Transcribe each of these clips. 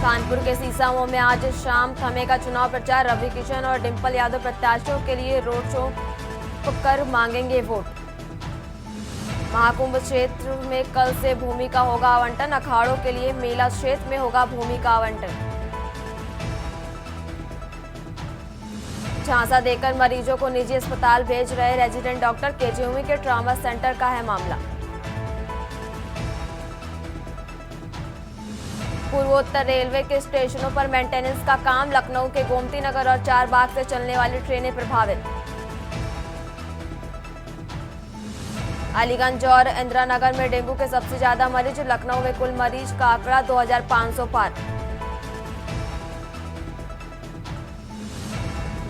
कानपुर के सीसामऊ में आज शाम थमेगा चुनाव प्रचार। रवि किशन और डिंपल यादव प्रत्याशियों के लिए रोड शो कर मांगेंगे वोट। महाकुंभ क्षेत्र में कल से भूमि का होगा आवंटन। अखाड़ों के लिए मेला क्षेत्र में होगा भूमि का आवंटन। झांसा देकर मरीजों को निजी अस्पताल भेज रहे रेजिडेंट डॉक्टर। केजीएमयू के ट्रॉमा सेंटर का है मामला। पूर्वोत्तर रेलवे के स्टेशनों पर मेंटेनेंस का काम। लखनऊ के गोमती नगर और चारबाग से चलने वाली ट्रेनें प्रभावित। अलीगंज और इंदिरा नगर में डेंगू के सबसे ज्यादा मरीज। लखनऊ में कुल मरीज का आंकड़ा 2500 पार।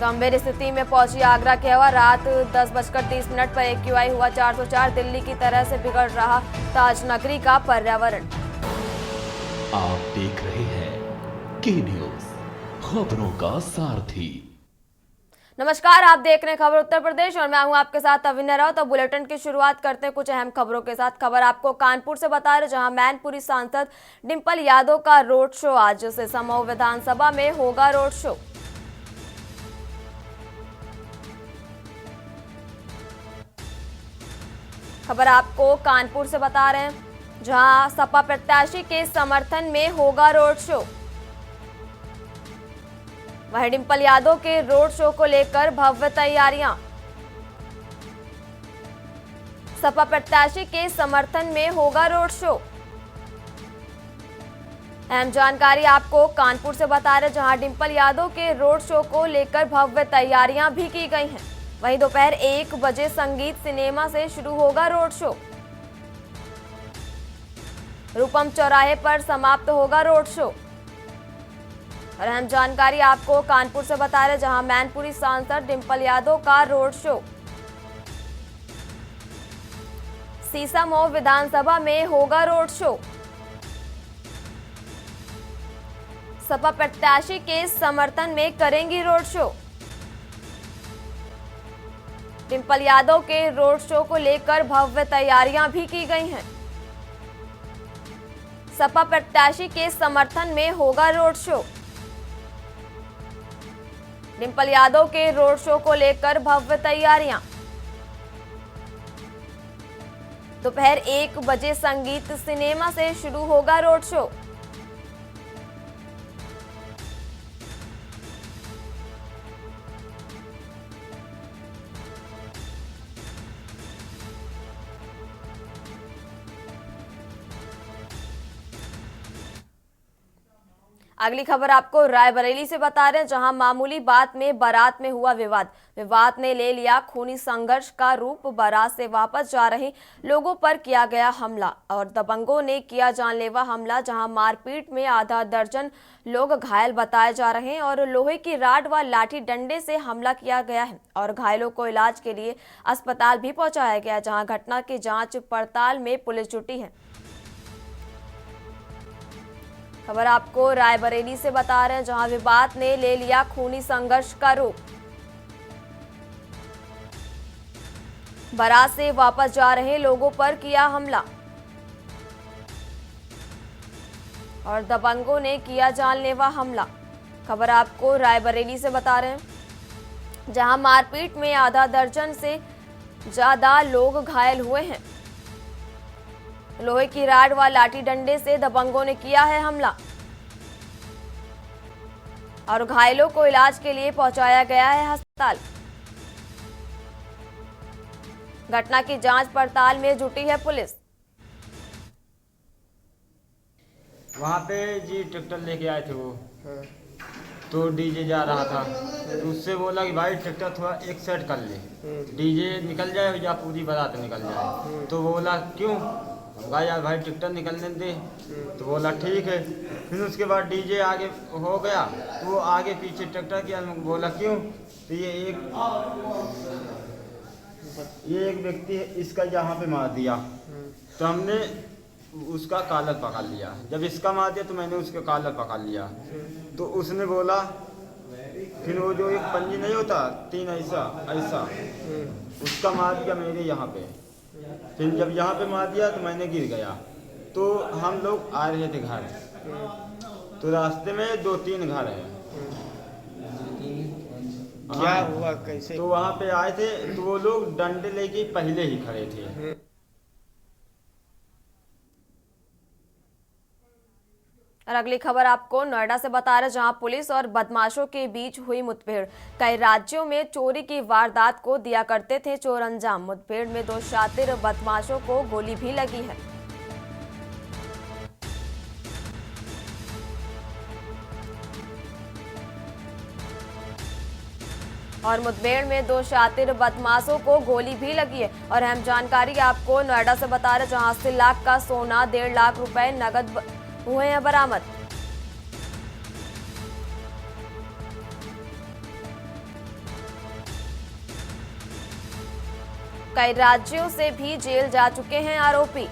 गंभीर स्थिति में पहुंची आगरा की हवा। रात 10:30 पर AQI हुआ 404। दिल्ली की तरह से बिगड़ रहा ताज नगरी का पर्यावरण। आप देख रहे हैं के न्यूज, खबरों का सारथी। नमस्कार, आप देख रहे हैं खबर उत्तर प्रदेश और मैं हूं आपके साथ अविन्या राव। तो बुलेटिन की शुरुआत करते हैं कुछ अहम खबरों के साथ। खबर आपको कानपुर से बता रहे, जहां मैनपुरी सांसद डिंपल यादव का रोड शो। आज से सीसामऊ विधानसभा में होगा रोड शो। खबर आपको कानपुर से बता रहे हैं, जहां सपा प्रत्याशी के समर्थन में होगा रोड शो। वहीं डिंपल यादव के रोड शो को लेकर भव्य तैयारियां। सपा प्रत्याशी के समर्थन में होगा रोड शो। अहम जानकारी आपको कानपुर से बता रहे, जहां डिंपल यादव के रोड शो को लेकर भव्य तैयारियां भी की गई हैं। वहीं दोपहर 1 बजे संगीत सिनेमा से शुरू होगा रोड शो। रूपम चौराहे पर समाप्त होगा रोड शो। और अहम जानकारी आपको कानपुर से बता रहे, जहां मैनपुरी सांसद डिंपल यादव का रोड शो। सीसामऊ विधानसभा में होगा रोड शो। सपा प्रत्याशी के समर्थन में करेंगी रोड शो। डिंपल यादव के रोड शो को लेकर भव्य तैयारियां भी की गई हैं। सपा प्रत्याशी के समर्थन में होगा रोड शो। डिंपल यादव के रोड शो को लेकर भव्य तैयारियां। दोपहर 1 बजे संगीत सिनेमा से शुरू होगा रोड शो। अगली खबर आपको रायबरेली से बता रहे हैं, जहां मामूली बात में बारात में हुआ विवाद। विवाद ने ले लिया खूनी संघर्ष का रूप। बारात से वापस जा रहे लोगों पर किया गया हमला और दबंगों ने किया जानलेवा हमला, जहां मारपीट में आधा दर्जन लोग घायल बताए जा रहे हैं और लोहे की राड व लाठी डंडे से हमला किया गया है और घायलों को इलाज के लिए अस्पताल भी पहुंचाया गया, जहां घटना की जांच पड़ताल में पुलिस जुटी है। खबर आपको रायबरेली से बता रहे हैं, जहां विवाद ने ले लिया खूनी संघर्ष का रूप। बारात से वापस जा रहे लोगों पर किया हमला और दबंगों ने किया जानलेवा हमला। खबर आपको रायबरेली से बता रहे हैं, जहां मारपीट में आधा दर्जन से ज्यादा लोग घायल हुए हैं। लोहे की राड व लाठी डंडे से दबंगों ने किया है हमला और घायलों को इलाज के लिए पहुंचाया गया है अस्पताल। घटना की जांच पड़ताल में जुटी है पुलिस। वहाँ पे जी ट्रैक्टर लेके आए थे वो, तो डीजे जा रहा था, तो उससे बोला कि भाई ट्रैक्टर थोड़ा एक साइड कर ले, डीजे निकल जाए या पूरी बारात निकल जाए। तो बोला क्यों? कहा यार भाई ट्रैक्टर निकलने दे। तो बोला ठीक है। फिर उसके बाद डीजे आगे हो गया, तो वो आगे पीछे ट्रैक्टर किया। बोला क्यों? तो ये एक व्यक्ति है, इसका यहाँ पे मार दिया, तो हमने उसका कॉलर पकड़ लिया। जब इसका मार दिया तो मैंने उसका कॉलर पकड़ लिया। तो उसने बोला, फिर वो जो एक पंजी नहीं होता 3 ऐसा ऐसा, उसका मार दिया मेरे यहाँ पे। फिर जब यहाँ पे मार दिया तो मैंने गिर गया। तो हम लोग आ रहे थे घर, तो रास्ते में 2-3 घर है। क्या हाँ, हुआ, कैसे? तो वहाँ पे आए थे तो वो लोग डंडे लेके पहले ही खड़े थे। और अगली खबर आपको नोएडा से बता रहे, जहां पुलिस और बदमाशों के बीच हुई मुठभेड़। कई राज्यों में चोरी की वारदात को दिया करते थे चोर अंजाम। मुठभेड़ में 2 शातिर बदमाशों को गोली भी लगी है। और मुठभेड़ में 2 शातिर बदमाशों को गोली भी लगी है। और अहम जानकारी आपको नोएडा से बता रहे, जहां 80 लाख का सोना, 1.5 लाख रुपए नगद हुए हैं बरामद। कई राज्यों से भी जेल जा चुके हैं आरोपी।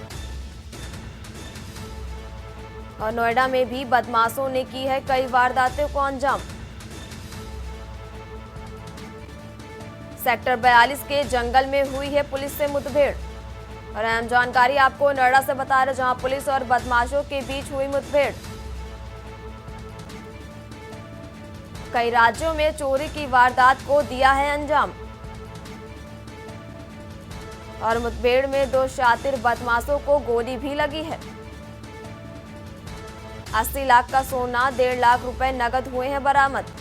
और नोएडा में भी बदमाशों ने की है कई वारदातों को अंजाम। सेक्टर 42 के जंगल में हुई है पुलिस से मुठभेड़। और अहम जानकारी आपको नोएडा से बता रहे, जहां पुलिस और बदमाशों के बीच हुई मुठभेड़। कई राज्यों में चोरी की वारदात को दिया है अंजाम। और मुठभेड़ में 2 शातिर बदमाशों को गोली भी लगी है। 80 लाख का सोना, 1.5 लाख रुपए नगद हुए हैं बरामद।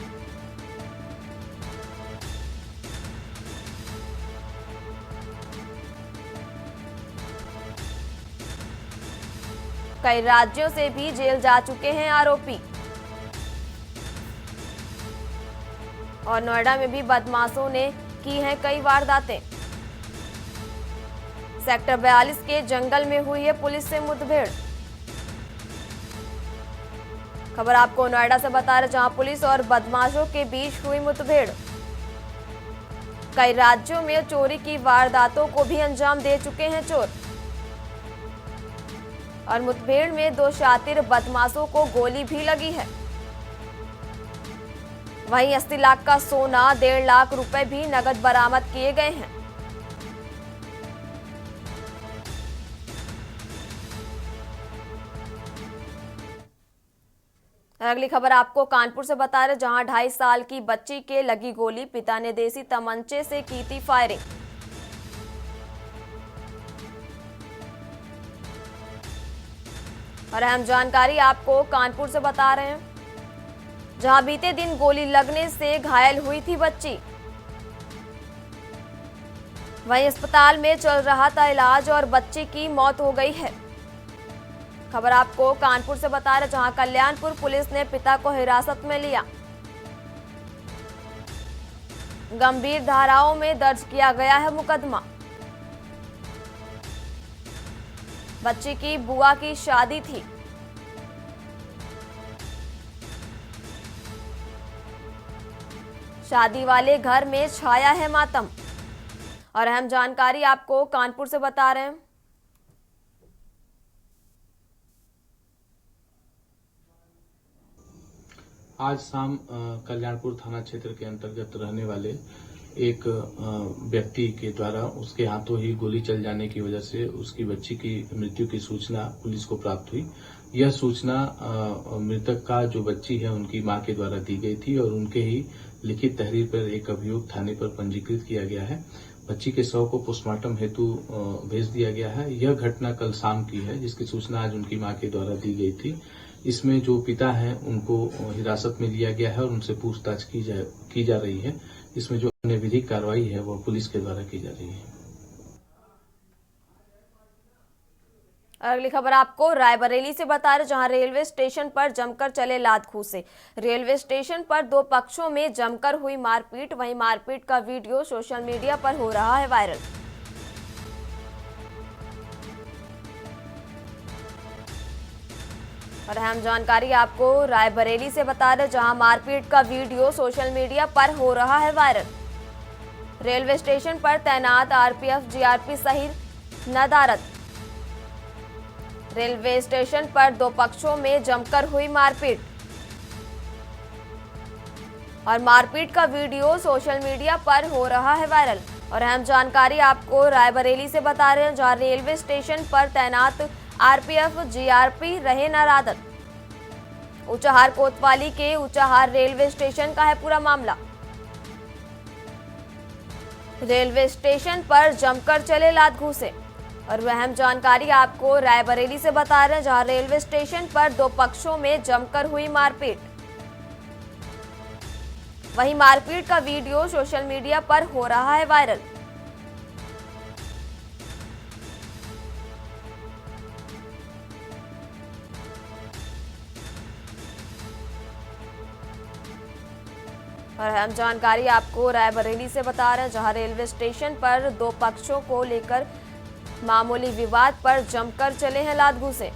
कई राज्यों से भी जेल जा चुके हैं आरोपी। और नोएडा में भी बदमाशों ने की हैं कई वारदातें। सेक्टर 42 के जंगल में हुई है पुलिस से मुठभेड़। खबर आपको नोएडा से बता रहे, जहां पुलिस और बदमाशों के बीच हुई मुठभेड़। कई राज्यों में चोरी की वारदातों को भी अंजाम दे चुके हैं चोर। और मुठभेड़ में 2 शातिर बदमाशों को गोली भी लगी है। वहीं 80 लाख का सोना, 1.5 लाख रुपए भी नगद बरामद किए गए हैं। अगली खबर आपको कानपुर से बता रहे, जहां 2.5 साल की बच्ची के लगी गोली, पिता ने देसी तमंचे से की थी फायरिंग। और अहम जानकारी आपको कानपुर से बता रहे हैं, जहां बीते दिन गोली लगने से घायल हुई थी बच्ची। वहीं अस्पताल में चल रहा था इलाज और बच्ची की मौत हो गई है। खबर आपको कानपुर से बता रहे, जहां कल्याणपुर पुलिस ने पिता को हिरासत में लिया। गंभीर धाराओं में दर्ज किया गया है मुकदमा। बच्ची की बुआ की शादी थी। शादी वाले घर में छाया है मातम। और अहम जानकारी आपको कानपुर से बता रहे हैं, आज शाम कल्याणपुर थाना क्षेत्र के अंतर्गत रहने वाले एक व्यक्ति के द्वारा उसके हाथों ही गोली चल जाने की वजह से उसकी बच्ची की मृत्यु की सूचना पुलिस को प्राप्त हुई। यह सूचना मृतक का जो बच्ची है उनकी मां के द्वारा दी गई थी और उनके ही लिखित तहरीर पर एक अभियोग थाने पर पंजीकृत किया गया है। बच्ची के शव को पोस्टमार्टम हेतु भेज दिया गया है। यह घटना कल शाम की है, जिसकी सूचना आज उनकी मां के द्वारा दी गई थी। इसमें जो पिता हैं उनको हिरासत में लिया गया है और उनसे पूछताछ की जा रही है। इसमें जो अन्य विधिक कार्रवाई है वह पुलिस के द्वारा की जा रही है। अगली खबर आपको रायबरेली से बता रहे, जहां रेलवे स्टेशन पर जमकर चले लात घूंसे। रेलवे स्टेशन पर 2 पक्षों में जमकर हुई मारपीट। वहीं मारपीट का वीडियो सोशल मीडिया पर हो रहा है वायरल। और अहम जानकारी आपको रायबरेली से बता रहे, जहां मारपीट का वीडियो सोशल मीडिया पर हो रहा है वायरल। रेलवे स्टेशन पर तैनात आरपीएफ जीआरपी सहित नदारत। रेलवे स्टेशन पर 2 पक्षों में जमकर हुई मारपीट। और मारपीट का वीडियो सोशल मीडिया पर हो रहा है वायरल। और अहम जानकारी आपको रायबरेली से बता रहे हैं, जहां रेलवे स्टेशन पर तैनात आरपीएफ जीआरपी रहे नदारत। ऊंचाहार कोतवाली के ऊंचाहार रेलवे स्टेशन का है पूरा मामला। रेलवे स्टेशन पर जमकर चले लात घूंसे। और अहम जानकारी आपको रायबरेली से बता रहे हैं, जहां रेलवे स्टेशन पर दो पक्षों में जमकर हुई मारपीट। वहीं मारपीट का वीडियो सोशल मीडिया पर हो रहा है वायरल। और अहम जानकारी आपको रायबरेली से बता रहे हैं, जहां रेलवे स्टेशन पर दो पक्षों को लेकर मामूली विवाद पर जमकर चले हैं लात घूंसे।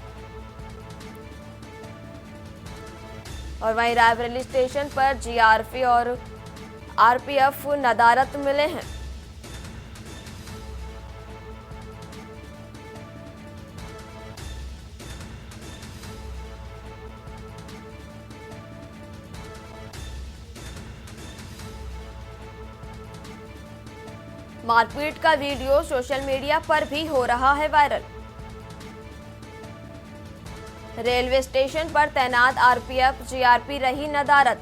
और वहीं रायबरेली स्टेशन पर जीआरपी और आरपीएफ नदारत मिले हैं। मारपीट का वीडियो सोशल मीडिया पर भी हो रहा है वायरल। रेलवे स्टेशन पर तैनात आरपीएफ जीआरपी रही नदारत।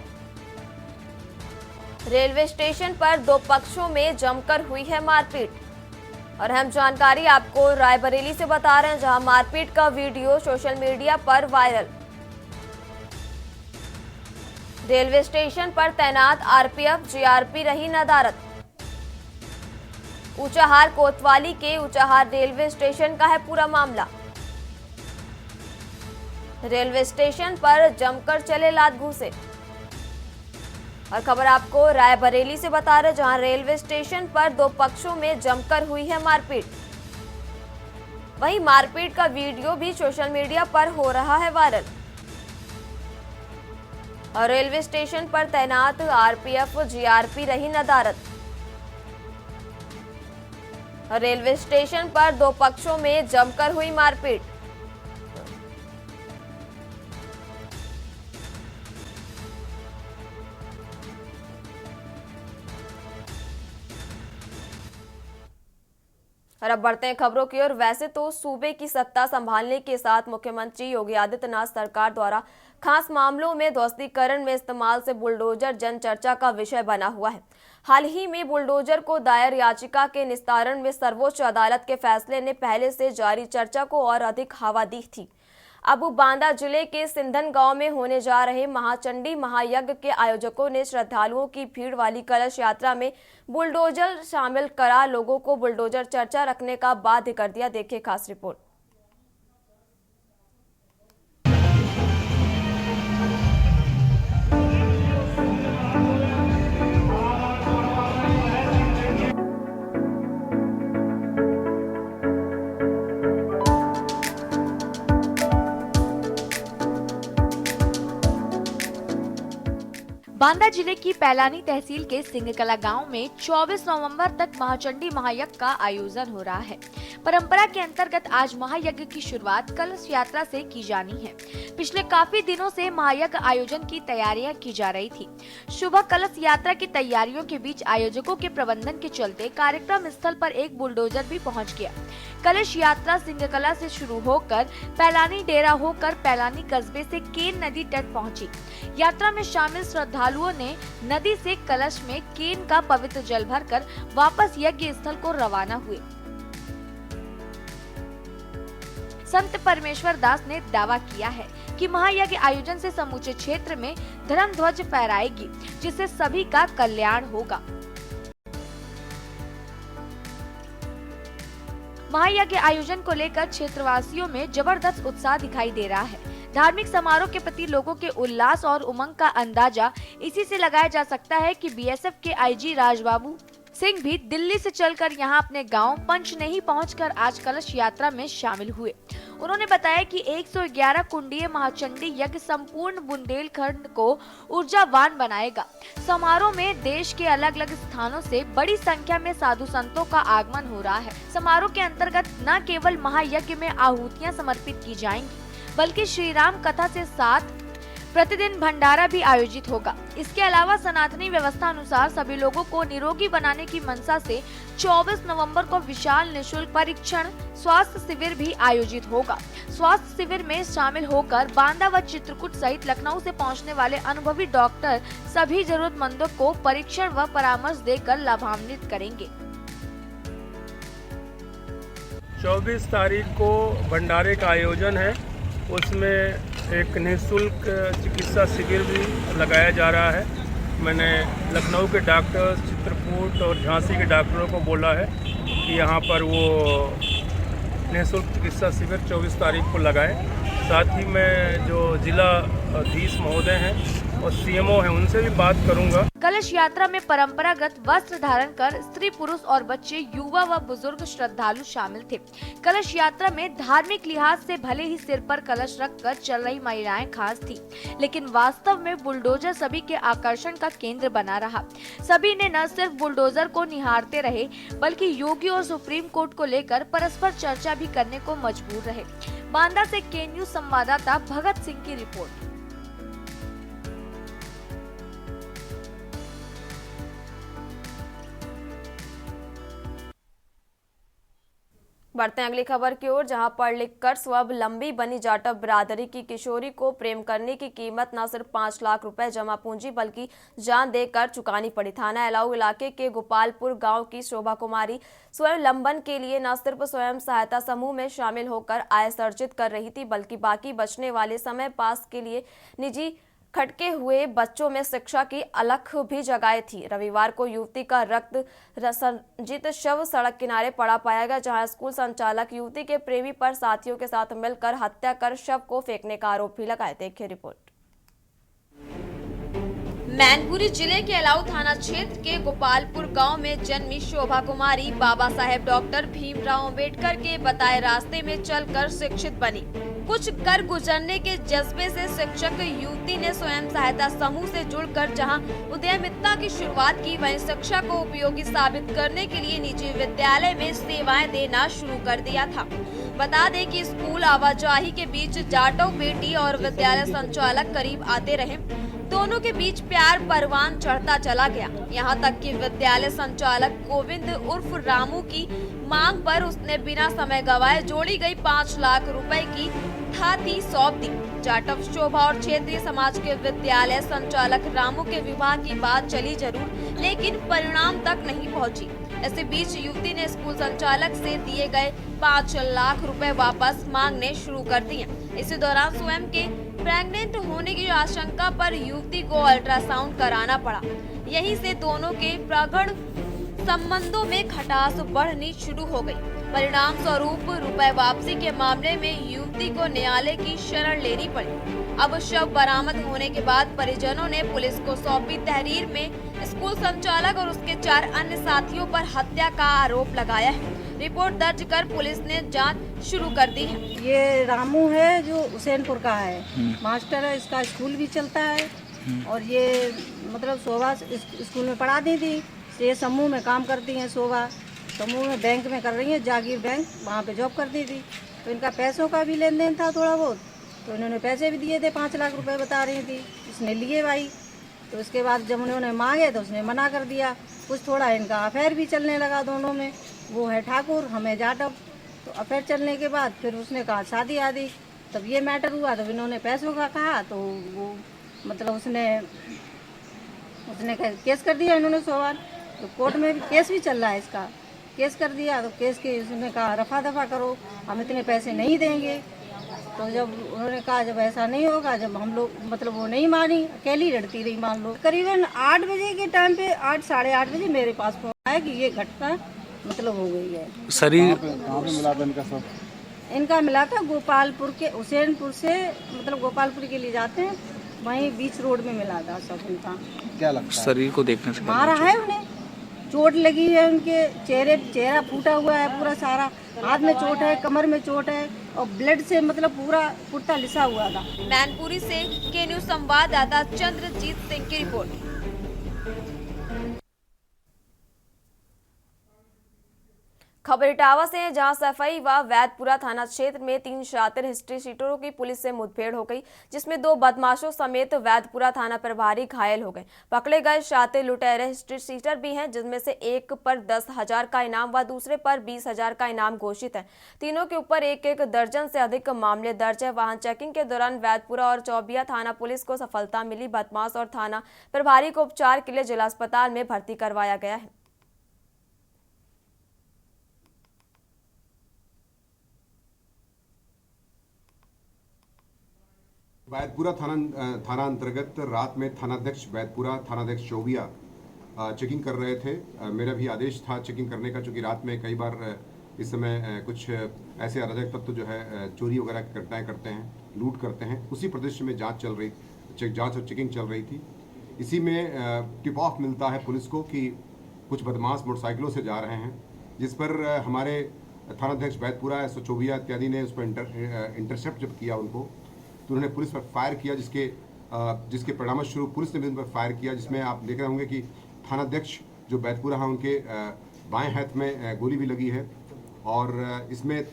रेलवे स्टेशन पर दो पक्षों में जमकर हुई है मारपीट। और अहम जानकारी आपको रायबरेली से बता रहे हैं, जहां मारपीट का वीडियो सोशल मीडिया पर वायरल। रेलवे स्टेशन पर तैनात आरपीएफ जीआरपी रही नदारत। ऊंचाहार कोतवाली के ऊंचाहार रेलवे स्टेशन का है पूरा मामला। रेलवे स्टेशन पर जमकर चले लात घूंसे। और खबर आपको रायबरेली से बता रहे, जहां रेलवे स्टेशन पर दो पक्षों में जमकर हुई है मारपीट। वहीं मारपीट का वीडियो भी सोशल मीडिया पर हो रहा है वायरल। और रेलवे स्टेशन पर तैनात आरपीएफ जीआरपी रही नदारत। रेलवे स्टेशन पर दो पक्षों में जमकर हुई मारपीट। और अब बढ़ते हैं खबरों की ओर। वैसे तो सूबे की सत्ता संभालने के साथ मुख्यमंत्री योगी आदित्यनाथ सरकार द्वारा खास मामलों में ध्वस्तीकरण में इस्तेमाल से बुलडोजर जन चर्चा का विषय बना हुआ है। हाल ही में बुलडोजर को दायर याचिका के निस्तारण में सर्वोच्च अदालत के फैसले ने पहले से जारी चर्चा को और अधिक हवा दी थी। अब बांदा जिले के सिंधन गांव में होने जा रहे महाचंडी महायज्ञ के आयोजकों ने श्रद्धालुओं की भीड़ वाली कलश यात्रा में बुलडोजर शामिल करा लोगों को बुलडोजर चर्चा रखने का बाध्य कर दिया। देखिए खास रिपोर्ट। बांदा जिले की पैलानी तहसील के सिंहकला गांव में 24 नवंबर तक महाचंडी महायज्ञ का आयोजन हो रहा है। परंपरा के अंतर्गत आज महायज्ञ की शुरुआत कलश यात्रा से की जानी है। पिछले काफी दिनों से महायज्ञ आयोजन की तैयारियां की जा रही थी। सुबह कलश यात्रा की तैयारियों के बीच आयोजकों के प्रबंधन के चलते कार्यक्रम स्थल पर एक बुलडोजर भी पहुंच गया। कलश यात्रा सिंहकला से शुरू होकर पैलानी डेरा होकर पैलानी कस्बे से केन नदी तट पहुंची। यात्रा में शामिल श्रद्धालुओं ने नदी से कलश में केन का पवित्र जल भरकर वापस यज्ञ स्थल को रवाना हुए। संत परमेश्वर दास ने दावा किया है कि महायज्ञ आयोजन से समूचे क्षेत्र में धर्म ध्वज फहराएगी, जिससे सभी का कल्याण होगा। महायज्ञ आयोजन को लेकर क्षेत्रवासियों में जबरदस्त उत्साह दिखाई दे रहा है। धार्मिक समारोह के प्रति लोगों के उल्लास और उमंग का अंदाजा इसी से लगाया जा सकता है कि बीएसएफ के आईजी राजबाबू सिंह भी दिल्ली से चलकर यहां अपने गांव पंचनेही पहुंचकर आज कलश यात्रा में शामिल हुए। उन्होंने बताया कि 111 कुंडीय महाचंडी यज्ञ संपूर्ण बुंदेलखंड को ऊर्जावान बनाएगा। समारोह में देश के अलग अलग स्थानों से बड़ी संख्या में साधु संतों का आगमन हो रहा है। समारोह के अंतर्गत न केवल महायज्ञ में आहुतियां समर्पित की जाएंगी, बल्कि श्री राम कथा से साथ प्रतिदिन भंडारा भी आयोजित होगा। इसके अलावा सनातनी व्यवस्था अनुसार सभी लोगों को निरोगी बनाने की मंशा से 24 नवंबर को विशाल निशुल्क परीक्षण स्वास्थ्य शिविर भी आयोजित होगा। स्वास्थ्य शिविर में शामिल होकर बांदा व चित्रकूट सहित लखनऊ से पहुंचने वाले अनुभवी डॉक्टर सभी जरूरतमंदों को परीक्षण व परामर्श देकर लाभान्वित करेंगे। 24 तारीख को भंडारे का आयोजन है, उसमें एक निःशुल्क चिकित्सा शिविर भी लगाया जा रहा है। मैंने लखनऊ के डॉक्टर्स, चित्रकूट और झांसी के डॉक्टरों को बोला है कि यहाँ पर वो निःशुल्क चिकित्सा शिविर 24 तारीख को लगाए। साथ ही मैं जो जिला अधीश महोदय हैं और सीएमओ हैं उनसे भी बात करूंगा। कलश यात्रा में परंपरागत वस्त्र धारण कर स्त्री, पुरुष और बच्चे, युवा व बुजुर्ग श्रद्धालु शामिल थे। कलश यात्रा में धार्मिक लिहाज से भले ही सिर पर कलश रखकर चल रही महिलाएं खास थी, लेकिन वास्तव में बुलडोजर सभी के आकर्षण का केंद्र बना रहा। सभी ने न सिर्फ बुलडोजर को निहारते रहे, बल्कि योगी और सुप्रीम कोर्ट को लेकर परस्पर चर्चा भी करने को मजबूर रहे। बांदा से के न्यूज संवाददाता भगत सिंह की रिपोर्ट। बढ़ते हैं अगली खबर की ओर, जहां पढ़ लिख कर स्वब लंबी बनी जाटव बिरादरी की किशोरी को प्रेम करने की कीमत न सिर्फ 5 लाख रुपए जमा पूंजी बल्कि जान देकर चुकानी पड़ी। थाना एलाऊ इलाके के गोपालपुर गांव की शोभा कुमारी स्वयं लंबन के लिए न सिर्फ स्वयं सहायता समूह में शामिल होकर आय सर्जित कर रही थी, बल्कि बाकी बचने वाले समय पास के लिए निजी खटके हुए बच्चों में शिक्षा की अलख भी जगाई थी। रविवार को युवती का रक्त संजित शव सड़क किनारे पड़ा पाया गया, जहां स्कूल संचालक युवती के प्रेमी पर साथियों के साथ मिलकर हत्या कर शव को फेंकने का आरोप भी लगाए। देखिए रिपोर्ट। मैनपुरी जिले के एलाऊ थाना क्षेत्र के गोपालपुर गांव में जन्मी शोभा कुमारी बाबा साहेब डॉक्टर भीमराव अंबेडकर के बताए रास्ते में चलकर शिक्षित बनी। कुछ कर गुजरने के जज्बे से शिक्षक युवती ने स्वयं सहायता समूह से जुड़कर जहां उद्यमिता की शुरुआत की, वहीं शिक्षा को उपयोगी साबित करने के लिए निजी विद्यालय में सेवाएं देना शुरू कर दिया था। बता दें कि स्कूल आवाजाही के बीच जाटव बेटी और विद्यालय संचालक करीब आते रहे। दोनों के बीच प्यार परवान चढ़ता चला गया, यहाँ तक कि विद्यालय संचालक गोविंद उर्फ रामू की मांग पर उसने बिना समय गवाए जोड़ी गई 5 लाख रुपए की थाती सौंप दी। जाटव शोभा और क्षेत्रीय समाज के विद्यालय संचालक रामू के विवाह की बात चली जरूर, लेकिन परिणाम तक नहीं पहुंची। इसी बीच युवती ने स्कूल संचालक से दिए गए 5 लाख रुपए वापस मांगने शुरू कर दिए। इसी दौरान स्वयं के प्रेग्नेंट होने की आशंका पर युवती को अल्ट्रासाउंड कराना पड़ा। यहीं से दोनों के प्रगाढ़ संबंधों में खटास बढ़नी शुरू हो गई। परिणाम स्वरूप रुपए वापसी के मामले में युवती को न्यायालय की शरण लेनी पड़ी। अब शव बरामद होने के बाद परिजनों ने पुलिस को सौंपी तहरीर में स्कूल संचालक और उसके 4 अन्य साथियों पर हत्या का आरोप लगाया है। रिपोर्ट दर्ज कर पुलिस ने जांच शुरू कर दी है। ये रामू है जो हुसैनपुर का है, मास्टर है, इसका स्कूल भी चलता है और ये मतलब शोभा स्कूल में पढ़ाती थी। ये समूह में काम करती हैं। शोभा समूह में बैंक में कर रही है, जागीर बैंक, वहाँ पे जॉब करती थी। तो इनका पैसों का भी लेन देन था थोड़ा बहुत, तो इन्होंने पैसे भी दिए थे, 5 लाख रुपए बता रही थी। इसने लिए भाई, तो उसके बाद जब उन्होंने मांगे तो उसने मना कर दिया। कुछ थोड़ा इनका अफेयर भी चलने लगा दोनों में, वो है ठाकुर, हमें जाटव। तो अफेयर चलने के बाद फिर उसने कहा शादी आदि, तब ये मैटर हुआ। तब इन्होंने पैसों का कहा तो वो मतलब उसने केस कर दिया इन्होंने शोभा। तो कोर्ट में भी केस भी चल रहा है इसका, केस कर दिया। तो केस के उसने कहा रफा दफा करो, हम इतने पैसे नहीं देंगे। तो जब उन्होंने कहा जब ऐसा नहीं होगा, जब हम लोग मतलब वो नहीं मानी, अकेली लड़ती रही मान लो। करीबन 8 बजे के टाइम पे 8 साढ़े 8 बजे मेरे पास फोन आया कि ये घटना मतलब हो गई है। शरीर कहाँ पे मिला था इनका सब? इनका मिला था गोपालपुर के, हुसैनपुर से मतलब गोपालपुर के लिए जाते हैं, वहीं बीच रोड में मिला था सब इनका। क्या लगता है? शरीर को देखने से मारा है उन्हें, चोट लगी है, उनके चेहरा फूटा हुआ है पूरा सारा, हाथ में चोट है, कमर में चोट है और ब्लड से मतलब पूरा कुर्ता लिसा हुआ था। मैनपुरी से के न्यूज संवाददाता चंद्रजीत सिंह की रिपोर्ट। खबर इटावा से है, जहां सफाई व वैदपुरा थाना क्षेत्र में 3 शातिर हिस्ट्री शीटरों की पुलिस से मुठभेड़ हो गई, जिसमें 2 बदमाशों समेत वैदपुरा थाना प्रभारी घायल हो गए। पकड़े गए शातिर लुटेरे हिस्ट्री शीटर भी हैं, जिनमें से एक पर 10,000 का इनाम व दूसरे पर 20,000 का इनाम घोषित है। तीनों के ऊपर एक दर्जन से अधिक मामले दर्ज है। वाहन चेकिंग के दौरान वैदपुरा और चौबिया थाना पुलिस को सफलता मिली। बदमाश और थाना प्रभारी को उपचार के लिए जिला अस्पताल में भर्ती करवाया गया है। वैदपुरा थाना अंतर्गत रात में थानाध्यक्ष वैदपुरा, थानाध्यक्ष चौबिया चेकिंग कर रहे थे। मेरा भी आदेश था चेकिंग करने का, चूँकि रात में कई बार इस समय कुछ ऐसे अराजक तत्व जो है चोरी वगैरह की घटनाएं करते हैं, लूट करते हैं। उसी परिदृश्य में जांच और चेकिंग चल रही थी। इसी में टिप ऑफ मिलता है पुलिस को कि कुछ बदमाश मोटरसाइकिलों से जा रहे हैं, जिस पर हमारे थानाध्यक्ष वैदपुरा, एसओ चौबिया इत्यादि ने उस पर इंटरसेप्ट जब किया उनको, तो उन्होंने पुलिस पर फायर किया, जिसके परिणामस्वरूप पुलिस ने भी उन पर फायर किया, जिसमें आप देख रहे होंगे कि थानाध्यक्ष जो वैदपुरा है उनके बाएं हाथ में गोली भी लगी है। और इसमें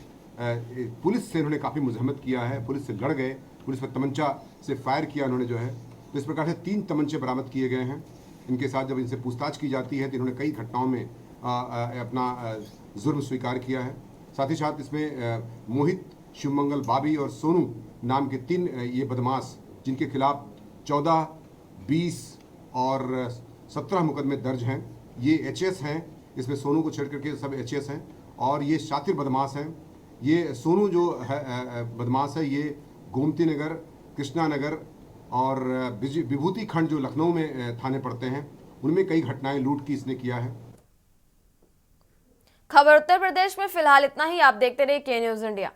पुलिस से उन्होंने काफ़ी मुज़ाहमत किया है, पुलिस से लड़ गए, पुलिस पर तमंचा से फायर किया उन्होंने जो है। तो इस प्रकार से 3 तमंचे बरामद किए गए हैं। इनके साथ जब इनसे पूछताछ की जाती है तो इन्होंने कई घटनाओं में अपना जुर्म स्वीकार किया है। साथ ही साथ इसमें मोहित, शिवमंगल, बाबी और सोनू नाम के 3 ये बदमाश, जिनके खिलाफ 14, 20 और 17 मुकदमे दर्ज हैं, ये एचएस हैं। इसमें सोनू को छेड़ करके सब एचएस हैं और ये शातिर बदमाश हैं। ये सोनू जो है बदमाश है, ये गोमती नगर, कृष्णा नगर और विभूति खंड जो लखनऊ में थाने पड़ते हैं, उनमें कई घटनाएं लूट की इसने किया है। खबर उत्तर प्रदेश में फिलहाल इतना ही। आप देखते रहिए के न्यूज़ इंडिया।